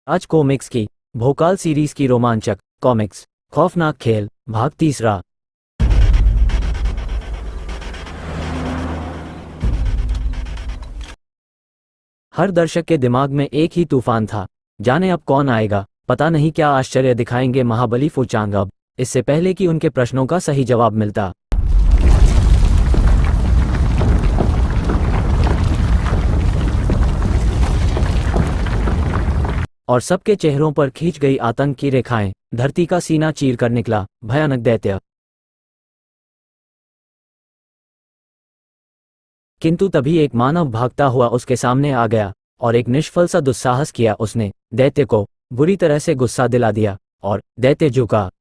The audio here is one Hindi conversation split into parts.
आज कॉमिक्स की भोकाल सीरीज की रोमांचक कॉमिक्स खौफनाक खेल भाग 3। हर दर्शक के दिमाग में एक ही तूफान था। जाने अब कौन आएगा, पता नहीं क्या आश्चर्य दिखाएंगे महाबली फूचांग अब, इससे पहले कि उनके प्रश्नों का सही जवाब मिलता। और सबके चेहरों पर खींच गई आतंक की रेखाएं, धरती का सीना चीर कर निकला भयानक दैत्य। किंतु तभी एक मानव भागता हुआ उसके सामने आ गया और एक निष्फल सा दुस्साहस किया। उसने दैत्य को बुरी तरह से गुस्सा दिला दिया और दैत्य झुका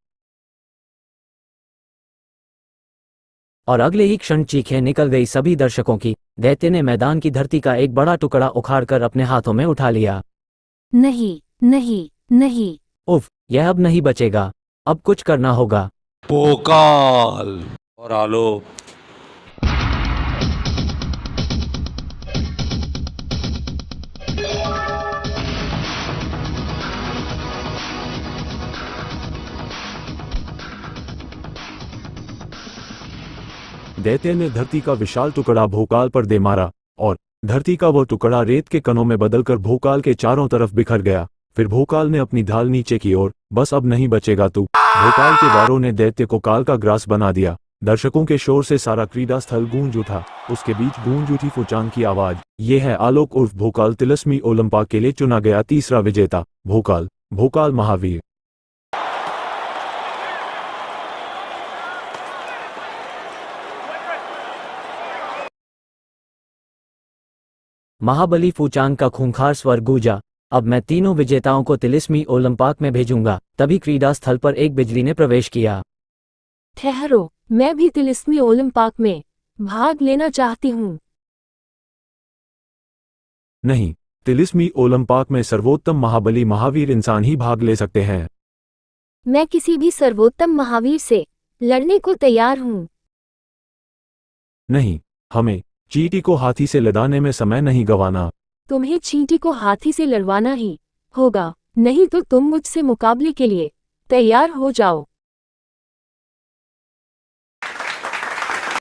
और अगले ही क्षण चीखें निकल गई सभी दर्शकों की। दैत्य ने मैदान की धरती का एक बड़ा टुकड़ा उखाड़कर अपने हाथों में उठा लिया। नहीं, नहीं, नहीं। उफ, यह अब नहीं बचेगा, अब कुछ करना होगा। भोकाल और आलोक। दैत्य ने धरती का विशाल टुकड़ा भोकाल पर दे मारा और धरती का वो टुकड़ा रेत के कणों में बदलकर भोकाल के चारों तरफ बिखर गया। फिर भोकाल ने अपनी ढाल नीचे की ओर, बस अब नहीं बचेगा तू। भोकाल के वारों ने दैत्य को काल का ग्रास बना दिया। दर्शकों के शोर से सारा क्रीडा स्थल गूंज उठा। उसके बीच गूंज उठी फूचांग की आवाज। ये है आलोक उर्फ भोकाल, तिलिस्मी ओलंपिक के लिए चुना गया तीसरा विजेता। भोकाल, भोकाल महावीर। महाबली फूचांग का खूंखार स्वर गूंजा। अब मैं तीनों विजेताओं को तिलिस्मी ओलंपिक में भेजूंगा। तभी क्रीडा स्थल पर एक बिजली ने प्रवेश किया। ठहरो, मैं भी तिलिस्मी ओलंपिक में भाग लेना चाहती हूँ। नहीं, तिलिस्मी ओलंपिक में सर्वोत्तम महाबली महावीर इंसान ही भाग ले सकते हैं। मैं किसी भी सर्वोत्तम महावीर से लड़ने को तैयार हूँ। नहीं, हमें चींटी को हाथी से लड़ाने में समय नहीं गंवाना। तुम्हें चींटी को हाथी से लड़वाना ही होगा, नहीं तो तुम मुझसे मुकाबले के लिए तैयार हो जाओ।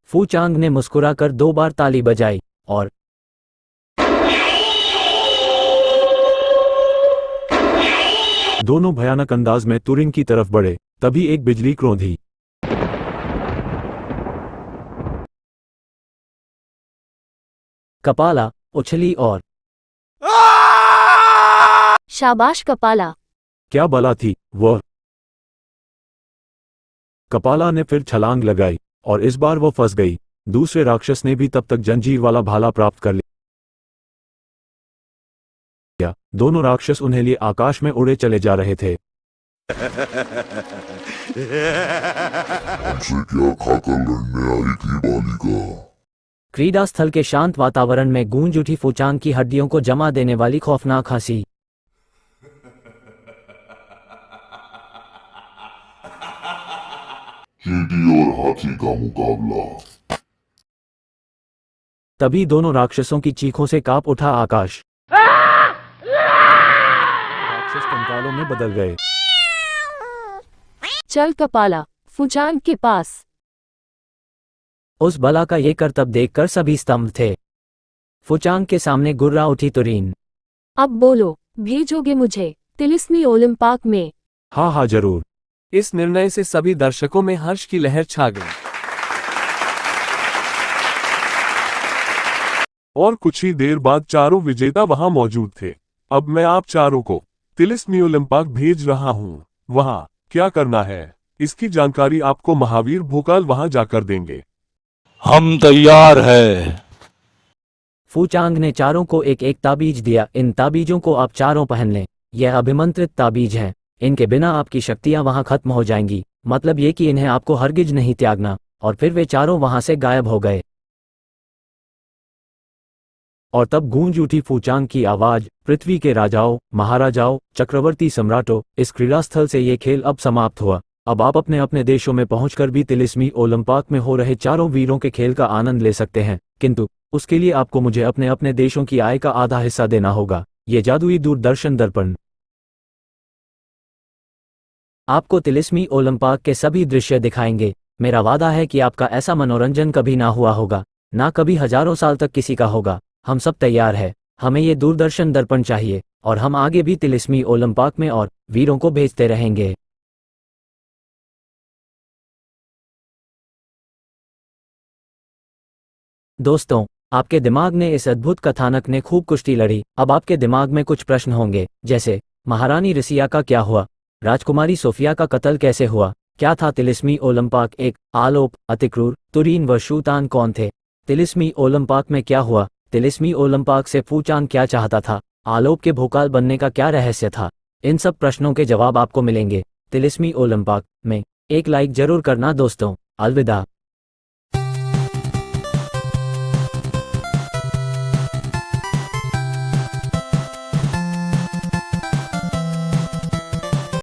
फूचांग ने मुस्कुराकर 2 बार ताली बजाई और दोनों भयानक अंदाज में तुरिंग की तरफ बढ़े। तभी एक बिजली क्रोधी। कपाला उछली और शाबाश कपाला। क्या बला थी वह। कपाला ने फिर छलांग लगाई और इस बार वो फंस गई। दूसरे राक्षस ने भी तब तक जंजीर वाला भाला प्राप्त कर लिया। दोनों राक्षस उन्हें लिए आकाश में उड़े चले जा रहे थे। हमसे क्या खाकर लड़ने आई थी बालिका। क्रीडा स्थल के शांत वातावरण में गूंज उठी फूचांग की हड्डियों को जमा देने वाली खौफनाक हंसी। चींटी और हाथी का मुकाबला। तभी दोनों राक्षसों की चीखों से कांप उठा आकाश। राक्षस कंकालों में बदल गए। चल कपाला, फूचांग के पास। उस बला का ये करतब देखकर सभी स्तंभ थे। फूचांग के सामने गुर्रा उठी तुरीन। अब बोलो, भेजोगे मुझे तिलिस्मी ओलंपिक में? हाँ हाँ जरूर। इस निर्णय से सभी दर्शकों में हर्ष की लहर छा गई। और कुछ ही देर बाद चारों विजेता वहां मौजूद थे। अब मैं आप चारों को तिलिस्मी ओलंपिक भेज रहा हूं। वहां क्या करना है, इसकी जानकारी आपको महावीर भोकाल वहां जाकर देंगे। हम तैयार है। फूचांग ने चारों को एक एक ताबीज दिया। इन ताबीजों को आप चारों पहन लें। यह अभिमंत्रित ताबीज हैं। इनके बिना आपकी शक्तियां वहां खत्म हो जाएंगी। मतलब ये कि इन्हें आपको हरगिज नहीं त्यागना। और फिर वे चारों वहां से गायब हो गए। और तब गूंज उठी फूचांग की आवाज। पृथ्वी के राजाओं, महाराजाओं, चक्रवर्ती सम्राटों, इस क्रीड़ास्थल से ये खेल अब समाप्त हुआ। अब आप अपने अपने देशों में पहुंचकर भी तिलिस्मी ओलंपिक में हो रहे चारों वीरों के खेल का आनंद ले सकते हैं। किंतु उसके लिए आपको मुझे अपने अपने देशों की आय का आधा हिस्सा देना होगा। ये जादुई दूरदर्शन दर्पण। आपको तिलिस्मी ओलंपाक के सभी दृश्य दिखाएंगे। मेरा वादा है कि आपका ऐसा मनोरंजन कभी ना हुआ होगा, ना कभी हजारों साल तक किसी का होगा। हम सब तैयार हैं। हमें ये दूरदर्शन दर्पण चाहिए और हम आगे भी तिलिस्मी ओलंपाक में और वीरों को भेजते रहेंगे। दोस्तों, आपके दिमाग ने इस अद्भुत कथानक ने खूब कुश्ती लड़ी। अब आपके दिमाग में कुछ प्रश्न होंगे, जैसे महारानी रसिया का क्या हुआ, राजकुमारी सोफिया का कत्ल कैसे हुआ, क्या था तिलिस्मी ओलंपाक, एक आलोप, अतिक्रूर, तुरीन व शूतान कौन थे, तिलिस्मी ओलंपाक में क्या हुआ, तिलिस्मी ओलंपाक से फूचान क्या चाहता था, आलोप के भोकाल बनने का क्या रहस्य था। इन सब प्रश्नों के जवाब आपको मिलेंगे तिलिस्मी ओलंपाक में। एक लाइक जरूर करना दोस्तों। अलविदा।